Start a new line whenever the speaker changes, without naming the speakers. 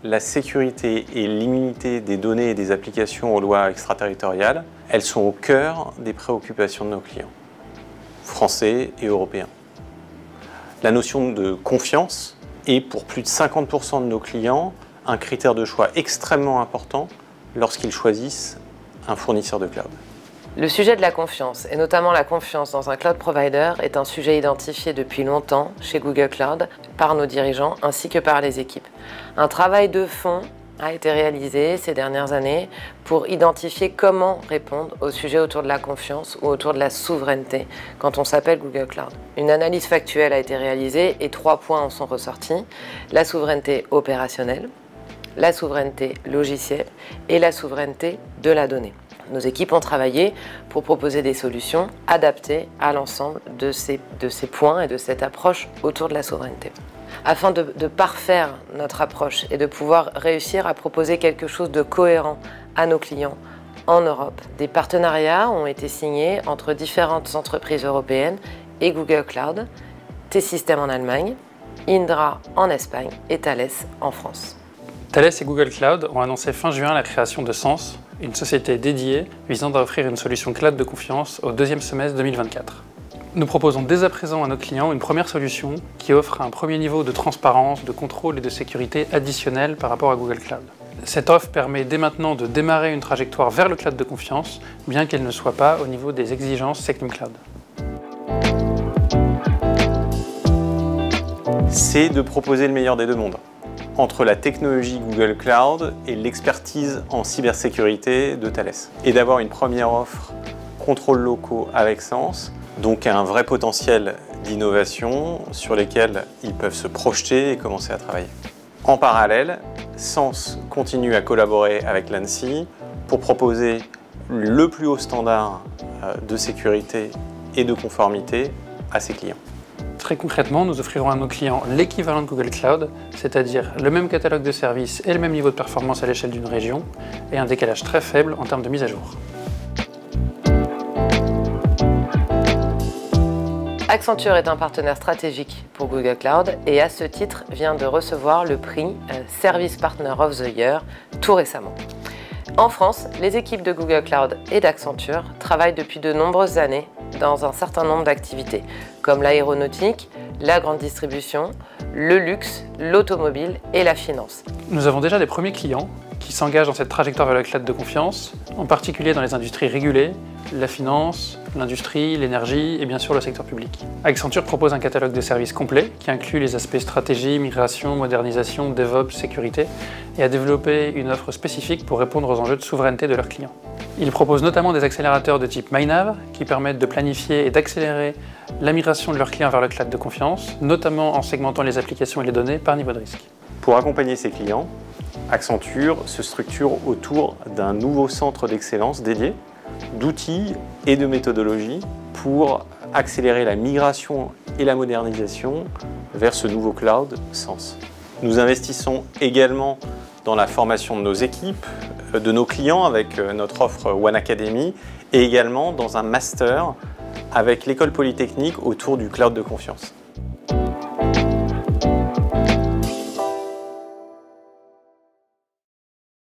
la sécurité et l'immunité des données et des applications aux lois extraterritoriales, elles sont au cœur des préoccupations de nos clients, français et européens. La notion de confiance est pour plus de 50% de nos clients un critère de choix extrêmement important lorsqu'ils choisissent un fournisseur de cloud.
Le sujet de la confiance, et notamment la confiance dans un cloud provider, est un sujet identifié depuis longtemps chez Google Cloud par nos dirigeants ainsi que par les équipes. Un travail de fond a été réalisé ces dernières années pour identifier comment répondre au sujet autour de la confiance ou autour de la souveraineté quand on s'appelle Google Cloud. Une analyse factuelle a été réalisée et 3 points en sont ressortis: la souveraineté opérationnelle, la souveraineté logicielle et la souveraineté de la donnée. Nos équipes ont travaillé pour proposer des solutions adaptées à l'ensemble de ces points et de cette approche autour de la souveraineté. Afin de parfaire notre approche et de pouvoir réussir à proposer quelque chose de cohérent à nos clients en Europe, des partenariats ont été signés entre différentes entreprises européennes et Google Cloud, T-Systems en Allemagne, Indra en Espagne et Thales en France.
Thales et Google Cloud ont annoncé fin juin la création de Sens, une société dédiée visant à offrir une solution cloud de confiance au deuxième semestre 2024. Nous proposons dès à présent à nos clients une première solution qui offre un premier niveau de transparence, de contrôle et de sécurité additionnel par rapport à Google Cloud. Cette offre permet dès maintenant de démarrer une trajectoire vers le cloud de confiance, bien qu'elle ne soit pas au niveau des exigences SecNumCloud.
C'est de proposer le meilleur des deux mondes, entre la technologie Google Cloud et l'expertise en cybersécurité de Thales. Et d'avoir une première offre contrôles locaux avec Sens, donc un vrai potentiel d'innovation sur lesquels ils peuvent se projeter et commencer à travailler. En parallèle, Sens continue à collaborer avec l'ANSSI pour proposer le plus haut standard de sécurité et de conformité à ses clients.
Très concrètement, nous offrirons à nos clients l'équivalent de Google Cloud, c'est-à-dire le même catalogue de services et le même niveau de performance à l'échelle d'une région, et un décalage très faible en termes de mise à jour.
Accenture est un partenaire stratégique pour Google Cloud et à ce titre vient de recevoir le prix Service Partner of the Year tout récemment. En France, les équipes de Google Cloud et d'Accenture travaillent depuis de nombreuses années dans un certain nombre d'activités, comme l'aéronautique, la grande distribution, le luxe, l'automobile et la finance.
Nous avons déjà des premiers clients qui s'engagent dans cette trajectoire vers le cloud de confiance, en particulier dans les industries régulées, la finance, l'industrie, l'énergie et bien sûr le secteur public. Accenture propose un catalogue de services complet qui inclut les aspects stratégie, migration, modernisation, DevOps, sécurité et a développé une offre spécifique pour répondre aux enjeux de souveraineté de leurs clients. Il propose notamment des accélérateurs de type MyNav qui permettent de planifier et d'accélérer la migration de leurs clients vers le cloud de confiance, notamment en segmentant les applications et les données par niveau de risque.
Pour accompagner ses clients, Accenture se structure autour d'un nouveau centre d'excellence dédié d'outils et de méthodologies pour accélérer la migration et la modernisation vers ce nouveau cloud Sens. Nous investissons également dans la formation de nos équipes, de nos clients avec notre offre One Academy et également dans un master avec l'école polytechnique autour du cloud de confiance.